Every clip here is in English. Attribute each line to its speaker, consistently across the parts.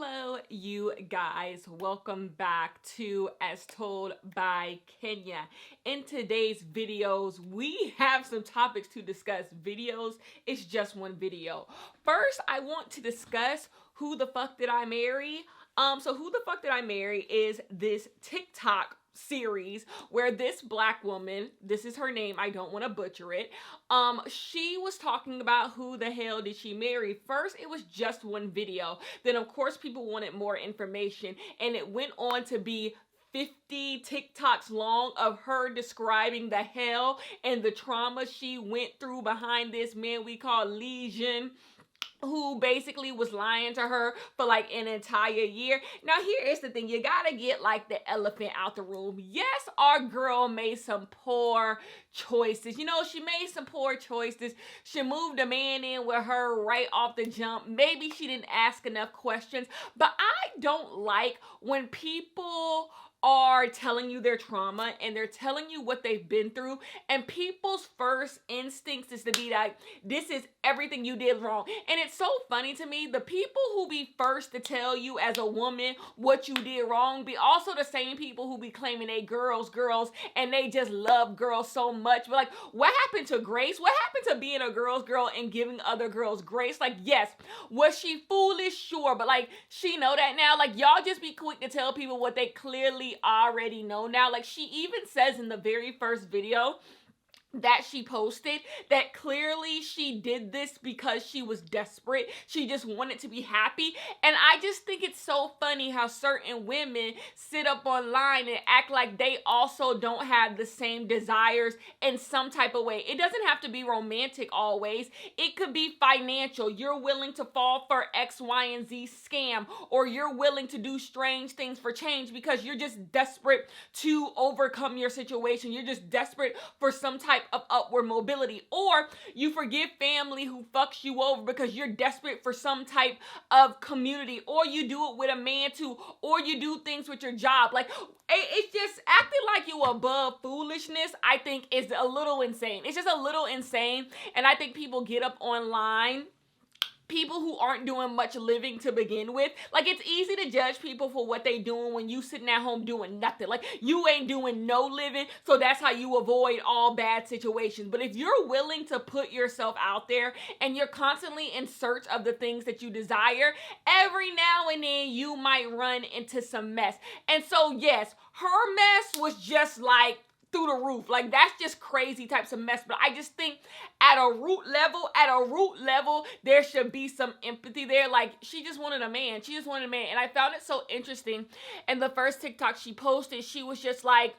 Speaker 1: Hello, you guys. Welcome back to As Told by Kenya. In today's videos, we have some topics to discuss. It's just one video. First, I want to discuss Who the Fuck Did I Marry? So Who the Fuck Did I Marry is this TikTok series where this black woman, this is her name, I don't want to butcher it, she was talking about who the hell did she marry. First, it was just one video. Then, of course, people wanted more information, and it went on to be 50 TikToks long of her describing the hell and the trauma she went through behind this man we call Legion, who basically was lying to her for like an entire year. Now, here is the thing. You gotta get like the elephant out the room. Yes, our girl made some poor choices. You know, she made some poor choices. She moved a man in with her right off the jump. Maybe she didn't ask enough questions. But I don't like when people are telling you their trauma and they're telling you what they've been through, and people's first instincts is to be like, this is everything you did wrong. And it's so funny to me, the people who be first to tell you as a woman what you did wrong be also the same people who be claiming they girls, and they just love girls so much. But like, what happened to grace? What happened to being a girl's girl and giving other girls grace? Like, yes, was she foolish? Sure, but like, she know that now. Like, y'all just be quick to tell people what they clearly already know now. Like, she even says in the very first video that she posted that clearly she did this because she was desperate. She just wanted to be happy. And I just think it's so funny how certain women sit up online and act like they also don't have the same desires in some type of way. It doesn't have to be romantic always. It could be financial. You're willing to fall for X, Y, and Z scam, or you're willing to do strange things for change because you're just desperate to overcome your situation. You're just desperate for some type of upward mobility, or you forgive family who fucks you over because you're desperate for some type of community, or you do it with a man too, or you do things with your job. Like, it's just acting like you above foolishness. I think is a little insane. It's just a little insane. And I think people get up online, people who aren't doing much living to begin with. Like, it's easy to judge people for what they doing when you sitting at home doing nothing. Like, you ain't doing no living, so that's how you avoid all bad situations. But if you're willing to put yourself out there and you're constantly in search of the things that you desire, every now and then you might run into some mess. And so, yes, her mess was just like through the roof. Like, that's just crazy types of mess. But I just think at a root level, there should be some empathy there. Like, she just wanted a man. And I found it so interesting. And the first TikTok she posted, she was just like,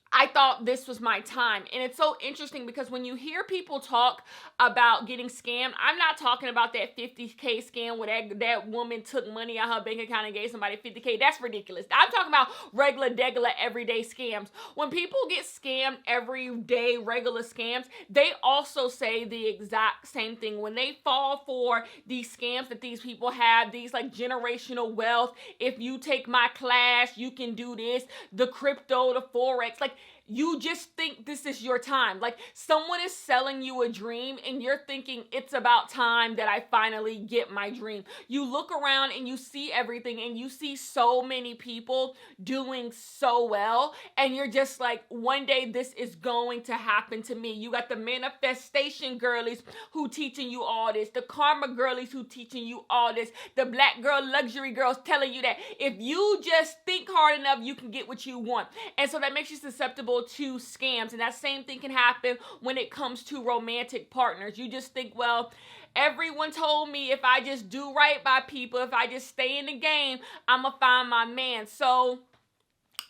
Speaker 1: I thought this was my time. And it's so interesting because when you hear people talk about getting scammed, I'm not talking about that 50K scam where that woman took money out her bank account and gave somebody 50K. That's ridiculous. I'm talking about regular, everyday scams. When people get scammed everyday, regular scams, they also say the exact same thing. When they fall for these scams that these people have, these like generational wealth, if you take my class, you can do this, the crypto, the Forex, like, you just think this is your time. Like, someone is selling you a dream and you're thinking it's about time that I finally get my dream. You look around and you see everything and you see so many people doing so well, and you're just like, one day this is going to happen to me. You got the manifestation girlies who teaching you all this, the karma girlies who teaching you all this, the black girl luxury girls telling you that if you just think hard enough, you can get what you want. And so that makes you susceptible to scams. And that same thing can happen when it comes to romantic partners. You just think, well, everyone told me if I just do right by people, if I just stay in the game, I'm gonna find my man. So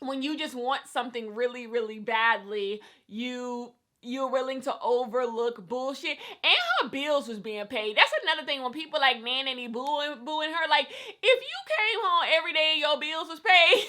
Speaker 1: when you just want something really, really badly, you're willing to overlook bullshit. And her bills was being paid. That's another thing when people like, man, and he booing her. Like, if you came home every day and your bills was paid,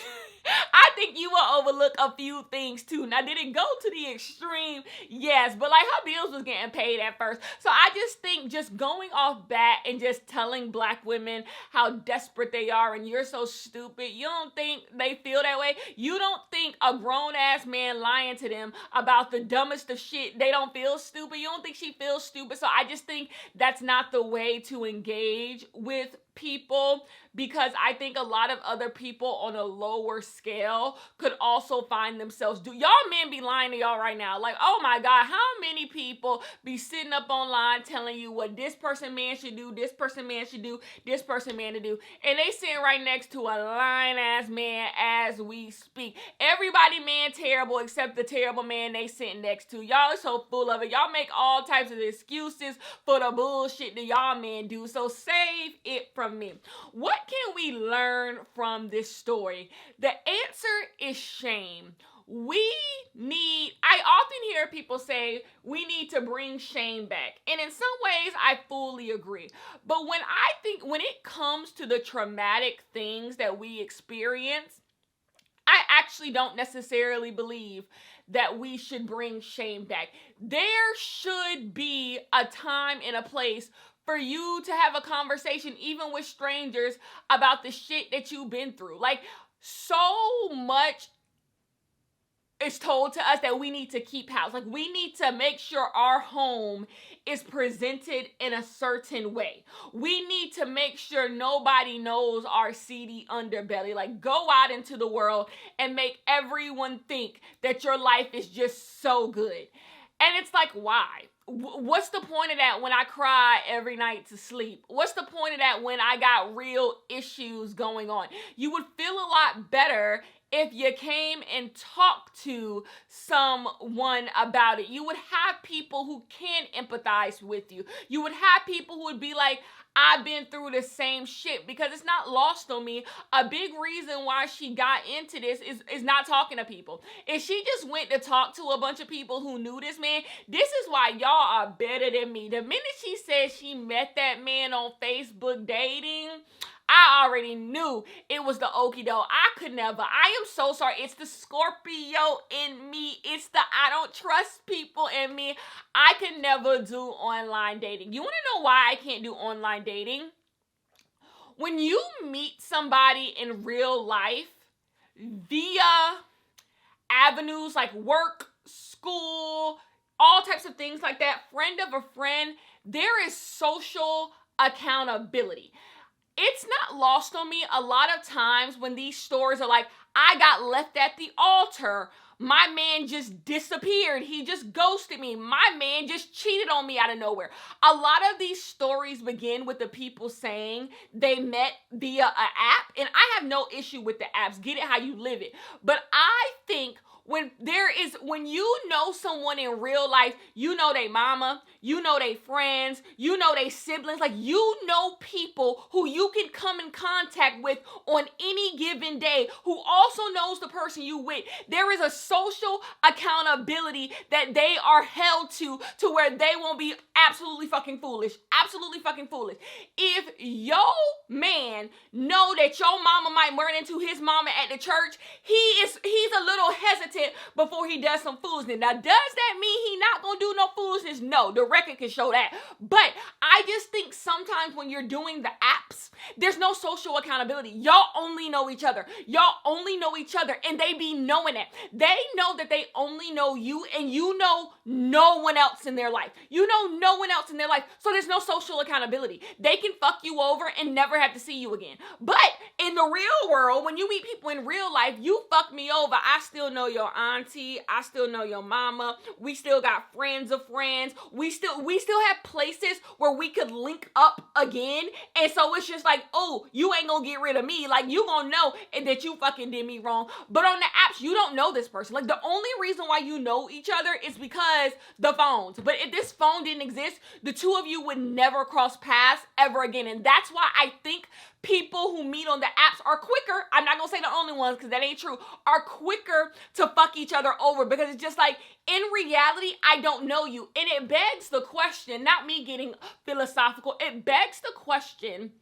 Speaker 1: I think you will overlook a few things too. Now, did it go to the extreme? Yes, but like, her bills was getting paid at first. So I just think just going off bat and just telling black women how desperate they are and you're so stupid, you don't think they feel that way? You don't think a grown-ass man lying to them about the dumbest of shit, they don't feel stupid? You don't think she feels stupid? So I just think that's not the way to engage with people because I think a lot of other people on a lower scale could also find themselves y'all men be lying to y'all right now. Like, oh my God, how many people be sitting up online telling you what this person man should do, this person man should do, this person man to do, and they sitting right next to a lying ass man as we speak. Everybody man terrible except the terrible man they sitting next to. Y'all are so full of it. Y'all make all types of excuses for the bullshit that y'all men do. So save it from me. What can we learn from this story? The answer is shame. I often hear people say we need to bring shame back. And in some ways, I fully agree. But when it comes to the traumatic things that we experience, I actually don't necessarily believe that we should bring shame back. There should be a time and a place for you to have a conversation, even with strangers, about the shit that you've been through. Like, so much is told to us that we need to keep house. Like, we need to make sure our home is presented in a certain way. We need to make sure nobody knows our seedy underbelly. Like, go out into the world and make everyone think that your life is just so good. And it's like, why? What's the point of that when I cry every night to sleep? What's the point of that when I got real issues going on? You would feel a lot better if you came and talked to someone about it. You would have people who can empathize with you. You would have people who would be like, I've been through the same shit, because it's not lost on me. A big reason why she got into this is not talking to people. If she just went to talk to a bunch of people who knew this man, this is why y'all are better than me. The minute she said she met that man on Facebook dating, I already knew it was the okie doke. I could never. I am so sorry. It's the Scorpio in me. It's the I don't trust people in me. I can never do online dating. You want to know why I can't do online dating? When you meet somebody in real life via avenues like work, school, all types of things like that, friend of a friend, there is social accountability. It's not lost on me a lot of times when these stories are like, I got left at the altar. My man just disappeared. He just ghosted me. My man just cheated on me out of nowhere. A lot of these stories begin with the people saying they met via an app. And I have no issue with the apps. Get it how you live it. But I think when you know someone in real life, you know they mama, you know they friends, you know they siblings, like you know people who you can come in contact with on any given day, who also knows the person you with. There is a social accountability that they are held to where they won't be absolutely fucking foolish. Absolutely fucking foolish. If your man know that your mama might run into his mama at the church, he's a little hesitant before he does some foolishness. Now, does that mean he not gonna do no foolishness? No, the record can show that. But I just think sometimes when you're doing the apps, there's no social accountability. Y'all only know each other. Y'all only know each other, and they be knowing it. They know that they only know you, and you know no one else in their life. You know no one else in their life, so there's no social accountability. They can fuck you over and never have to see you again. But in the real world, when you meet people in real life, you fuck me over, I still know your auntie, I still know your mama, we still got friends of friends, we still have places where we could link up again, and so it's just like, oh, you ain't gonna get rid of me, like you gonna know that you fucking did me wrong. But on the apps, you don't know this person. Like, the only reason why you know each other is because the phones. But if this phone didn't exist, the two of you would never cross paths ever again. And that's why I think people who meet on the apps are quicker, I'm not gonna say the only ones because that ain't true, are quicker to fuck each other over, because it's just like, in reality, I don't know you. And it begs the question, not me getting philosophical, it begs the question,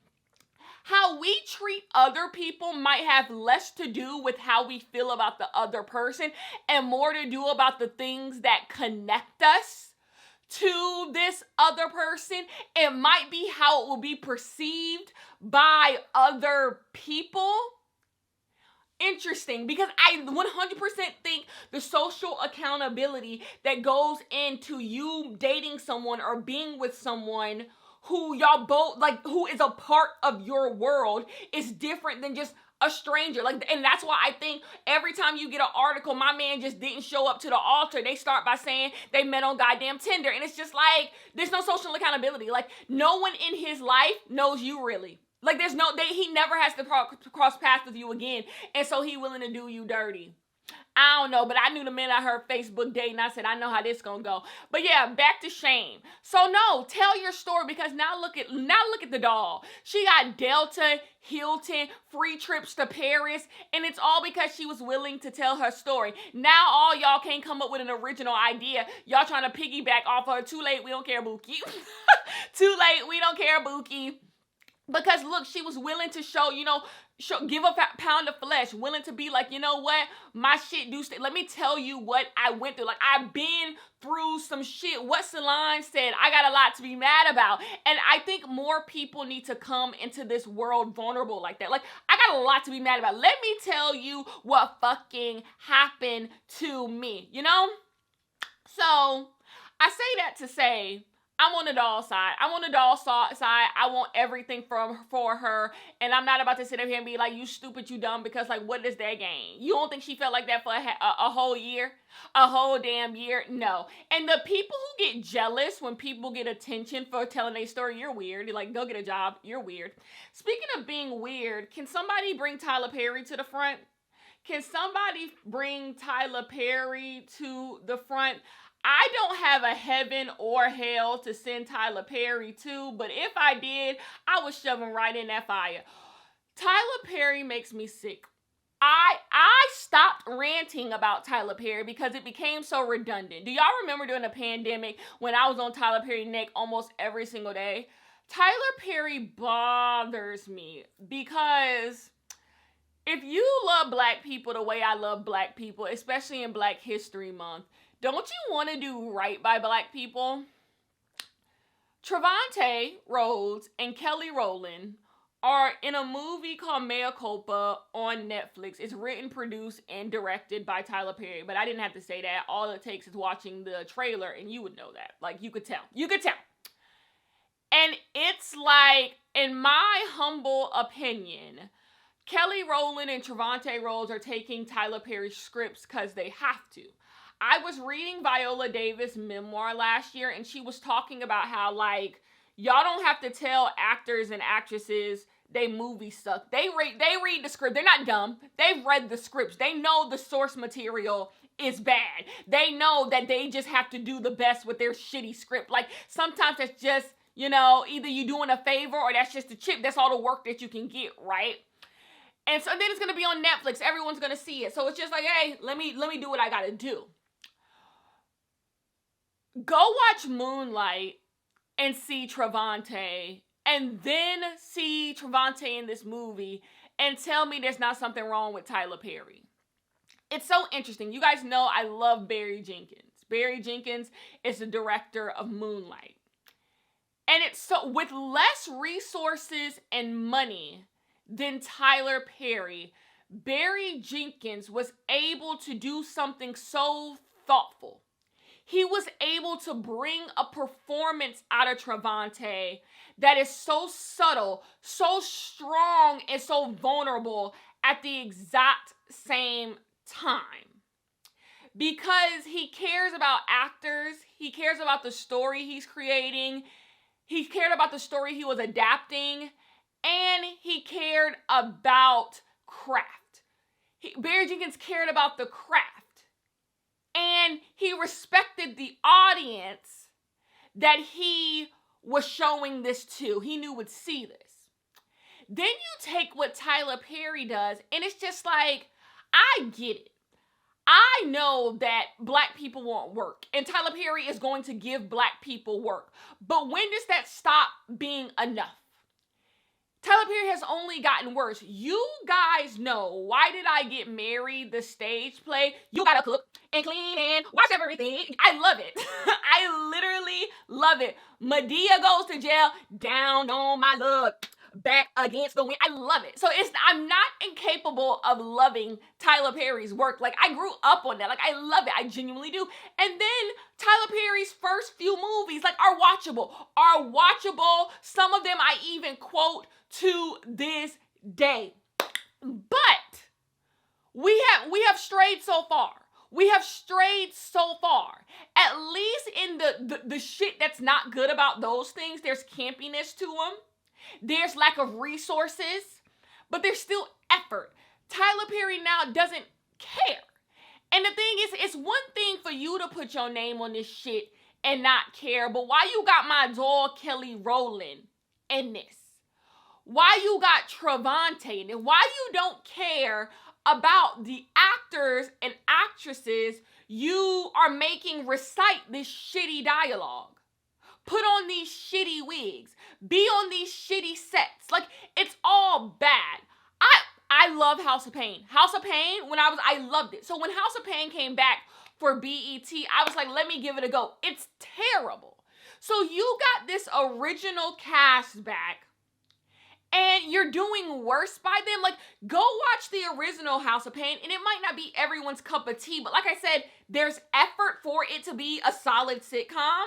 Speaker 1: how we treat other people might have less to do with how we feel about the other person and more to do about the things that connect us to this other person. It might be how it will be perceived by other people. Interesting, because I 100% think the social accountability that goes into you dating someone or being with someone who y'all both, like, who is a part of your world is different than just a stranger. Like, and that's why I think every time you get an article, my man just didn't show up to the altar, they start by saying they met on goddamn Tinder. And it's just like, there's no social accountability. Like, no one in his life knows you really. Like, there's no, he never has to cross paths with you again. And so he willing to do you dirty. I don't know, but I knew the minute I heard Facebook dating, I said, I know how this gonna go. But yeah, back to Shame. So no, tell your story, because now look at the doll. She got Delta, Hilton, free trips to Paris, and it's all because she was willing to tell her story. Now all y'all can't come up with an original idea. Y'all trying to piggyback off her. Too late, we don't care, Bookie. Too late, we don't care, Bookie. Because look, she was willing to show, give a pound of flesh, willing to be like, you know what, my shit do stay. Let me tell you what I went through. Like, I've been through some shit. What Celine said, I got a lot to be mad about. And I think more people need to come into this world vulnerable like that. Like, I got a lot to be mad about. Let me tell you what fucking happened to me, So, I say that to say, I'm on the doll side. I'm on the doll side. I want everything for her. And I'm not about to sit up here and be like, you stupid, you dumb, because, like, what does that gain? You don't think she felt like that for a whole year? A whole damn year? No. And the people who get jealous when people get attention for telling their story, you're weird. You're like, go get a job. You're weird. Speaking of being weird, can somebody bring Tyler Perry to the front? Can somebody bring Tyler Perry to the front? I don't have a heaven or hell to send Tyler Perry to, but if I did, I would shove him right in that fire. Tyler Perry makes me sick. I stopped ranting about Tyler Perry because it became so redundant. Do y'all remember during the pandemic when I was on Tyler Perry's neck almost every single day? Tyler Perry bothers me because if you love black people the way I love black people, especially in Black History Month, don't you want to do right by black people? Trevante Rhodes and Kelly Rowland are in a movie called Mea Culpa on Netflix. It's written, produced, and directed by Tyler Perry. But I didn't have to say that. All it takes is watching the trailer and you would know that. Like, you could tell. You could tell. And it's like, in my humble opinion, Kelly Rowland and Trevante Rhodes are taking Tyler Perry's scripts because they have to. I was reading Viola Davis' memoir last year, and she was talking about how, like, y'all don't have to tell actors and actresses they movies suck. They read the script. They're not dumb. They've read the scripts. They know the source material is bad. They know that they just have to do the best with their shitty script. Like, sometimes it's just, either you doing a favor or that's just a chip. That's all the work that you can get, right? And so then it's going to be on Netflix. Everyone's going to see it. So it's just like, hey, let me do what I got to do. Go watch Moonlight and see Trevante, and then see Trevante in this movie and tell me there's not something wrong with Tyler Perry. It's so interesting. You guys know I love Barry Jenkins. Barry Jenkins is the director of Moonlight. And it's so, with less resources and money than Tyler Perry, Barry Jenkins was able to do something so thoughtful. He was able to bring a performance out of Trevante that is so subtle, so strong, and so vulnerable at the exact same time. Because he cares about actors, he cares about the story he's creating, he cared about the story he was adapting, and he cared about craft. Barry Jenkins cared about the craft. And he respected the audience that he was showing this to. He knew would see this. Then you take what Tyler Perry does, and it's just like, I get it. I know that black people want work, and Tyler Perry is going to give black people work. But when does that stop being enough? Tyler Perry has only gotten worse. You guys know Why Did I Get Married, the stage play. You gotta cook and clean and wash everything. I love it. I literally love it. Medea goes to jail, down on my luck. back against the wind. I love it. So I'm not incapable of loving Tyler Perry's work. Like, I grew up on that. Like, I love it. I genuinely do. And then Tyler Perry's first few movies, like, are watchable. Some of them I even quote to this day. But we have strayed so far. At least in the shit that's not good about those things, there's campiness to them. There's lack of resources, but there's still effort. Tyler Perry now doesn't care. And the thing is, it's one thing for you to put your name on this shit and not care, but why you got my dog Kelly Rowland in this? Why you got Trevante in it? Why you don't care about the actors and actresses you are making recite this shitty dialogue? Put on these shitty wigs. Be on these shitty sets. Like, it's all bad. I love House of Pain. House of Pain, I loved it. So when House of Pain came back for BET, I was like, let me give it a go. It's terrible. So you got this original cast back, and you're doing worse by them. Like, go watch the original House of Pain, and it might not be everyone's cup of tea, but like I said, there's effort for it to be a solid sitcom.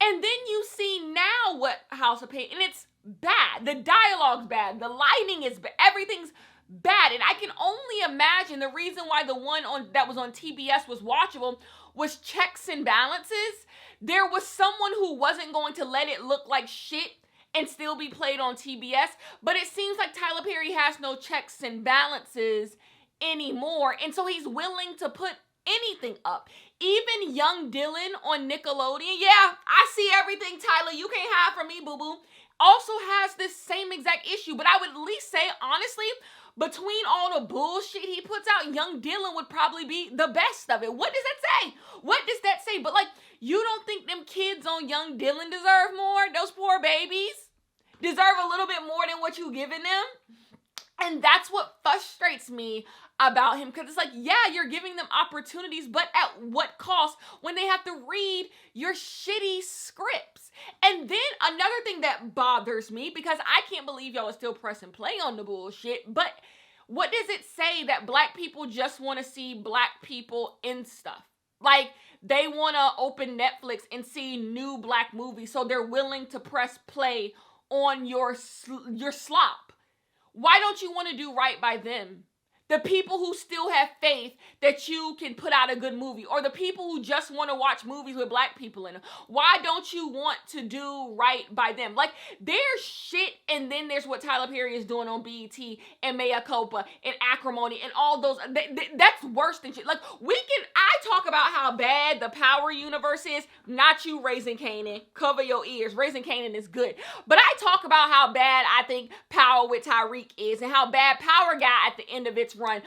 Speaker 1: And then you see now what House of Pain, and it's bad. The dialogue's bad. The lighting is bad. Everything's bad. And I can only imagine the reason why the one that was on TBS was watchable was Checks and Balances. There was someone who wasn't going to let it look like shit and still be played on TBS. But it seems like Tyler Perry has no checks and balances anymore. And so he's willing to put anything up. Even Young Dylan on Nickelodeon. Yeah, I see everything, Tyler. You can't hide from me, boo-boo. Also has this same exact issue. But I would at least say, honestly, between all the bullshit he puts out, Young Dylan would probably be the best of it. What does that say? What does that say? But like, you don't think them kids on Young Dylan deserve more? Those poor babies deserve a little bit more than what you giving them? And that's what frustrates me about him, because it's like, yeah, you're giving them opportunities, but at what cost when they have to read your shitty scripts? And then another thing that bothers me, because I can't believe y'all are still pressing play on the bullshit, but what does it say that black people just want to see black people in stuff? Like, they want to open Netflix and see new black movies, so they're willing to press play on your slop. Why don't you want to do right by them? The people who still have faith that you can put out a good movie, or the people who just want to watch movies with black people in them. Why don't you want to do right by them? Like, there's shit, and then there's what Tyler Perry is doing on BET and Mea Culpa and Acrimony and all those. That's worse than shit. Like, I talk about how bad the Power universe is, not you, Raising Kanan. Cover your ears. Raising Kanan is good. But I talk about how bad I think Power with Tyreek is, and how bad Power got at the end of its run.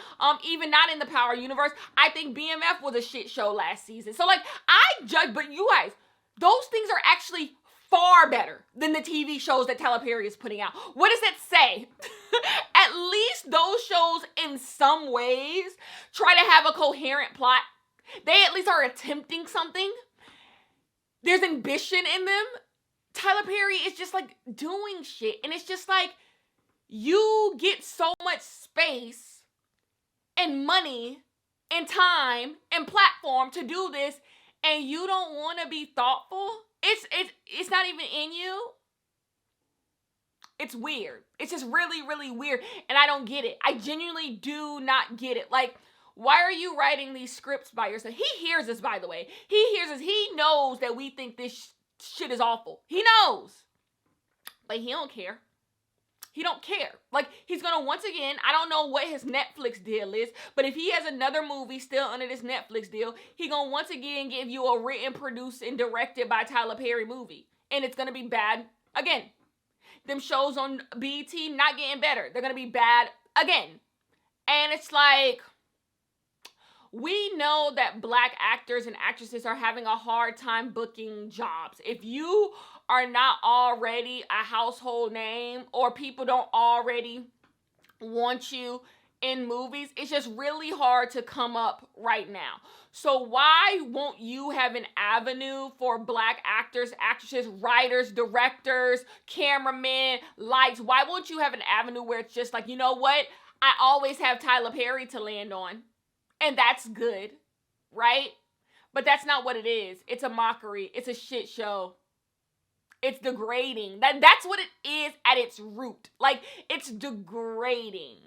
Speaker 1: Even not in the Power universe, I think BMF was a shit show last season. So like, I judge, but you guys, those things are actually far better than the TV shows that Tyler Perry is putting out. What does that say? At least those shows in some ways try to have a coherent plot. They at least are attempting something. There's ambition in them. Tyler Perry is just like doing shit, and it's just like, you get so much space and money and time and platform to do this, and you don't want to be thoughtful. It's not even in you. It's weird. It's just really, really weird, and I don't get it. I genuinely do not get it. Like, why are you writing these scripts by yourself? He hears us, by the way. He hears us. He knows that we think this shit is awful. He knows, but he don't care. He don't care. Like, he's going to, once again, I don't know what his Netflix deal is, but if he has another movie still under this Netflix deal, he going to once again give you a written, produced, and directed by Tyler Perry movie. And it's going to be bad again. Them shows on BET not getting better. They're going to be bad again. And it's like, we know that black actors and actresses are having a hard time booking jobs. If you are not already a household name, or people don't already want you in movies, it's just really hard to come up right now. So why won't you have an avenue for Black actors, actresses, writers, directors, cameramen, lights? Why won't you have an avenue where it's just like, you know what? I always have Tyler Perry to land on. And that's good, right? But that's not what it is. It's a mockery. It's a shit show. It's degrading. That's what it is at its root. Like, it's degrading.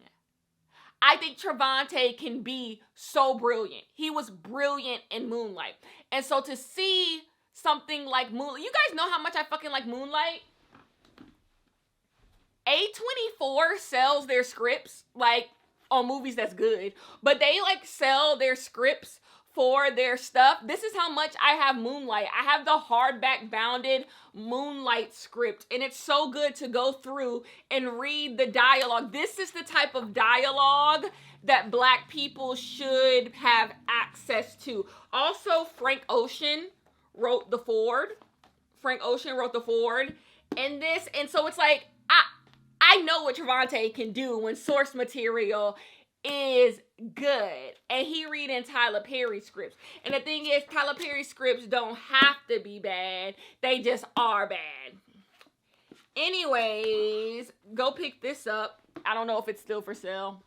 Speaker 1: I think Trevante can be so brilliant. He was brilliant in Moonlight. And so to see something like Moonlight, you guys know how much I fucking like Moonlight? A24 sells their scripts, like, on movies that's good. But they, like, sell their scripts for their stuff. This is how much I have Moonlight. I have the hardback bounded Moonlight script, and it's so good to go through and read the dialogue. This is the type of dialogue that Black people should have access to. Also, Frank Ocean wrote The Ford. Frank Ocean wrote The Ford in this, and so it's like, I know what Trevante can do when source material is good, and he reading Tyler Perry scripts. And the thing is, Tyler Perry scripts don't have to be bad, they just are bad. Anyways, go pick this up. I don't know if it's still for sale.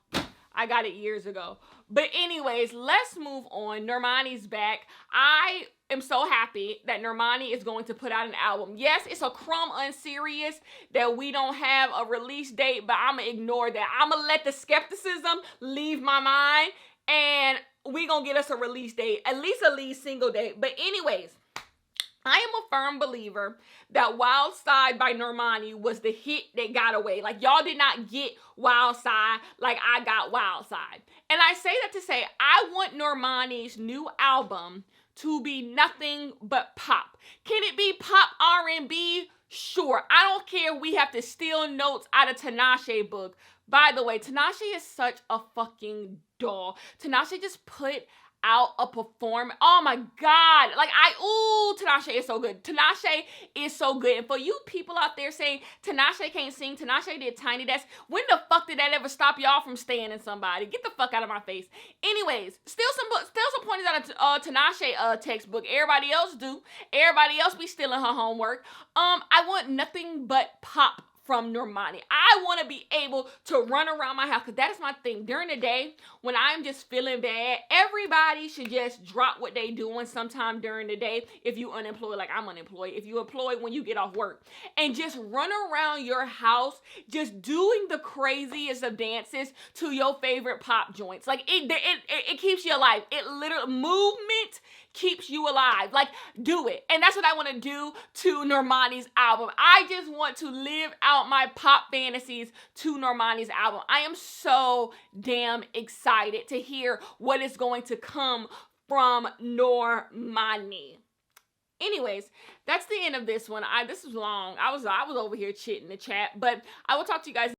Speaker 1: I got it years ago. But anyways, let's move on. Normani's back. I am so happy that Normani is going to put out an album. Yes, it's a crumb unserious that we don't have a release date, but I'm going to ignore that. I'm going to let the skepticism leave my mind, and we going to get us a release date, at least a lead single date. But anyways, I am a firm believer that Wild Side by Normani was the hit that got away. Like, y'all did not get Wild Side like I got Wild Side. And I say that to say, I want Normani's new album to be nothing but pop. Can it be pop R&B? Sure. I don't care if we have to steal notes out of Tinashe book. By the way, Tinashe is such a fucking doll. Tinashe just put out a performance. Oh my God. Like, Tinashe is so good. Tinashe is so good. And for you people out there saying Tinashe can't sing, Tinashe did Tiny Desk, when the fuck did that ever stop y'all from staying in somebody? Get the fuck out of my face. Anyways, still some pointers out of Tinashe textbook. Everybody else do. Everybody else be stealing her homework. I want nothing but pop from Normani. I want to be able to run around my house, because that is my thing. During the day, when I'm just feeling bad, everybody should just drop what they doing sometime during the day. If you unemployed, like I'm unemployed, if you employed when you get off work, and just run around your house, just doing the craziest of dances to your favorite pop joints. Like, it keeps you alive. It literally, movement keeps you alive. Like, do it. And that's what I want to do to Normani's album. I just want to live out my pop fantasies to Normani's album. I am so damn excited to hear what is going to come from Normani. Anyways, that's the end of this one. This was long. I was over here chitting the chat, but I will talk to you guys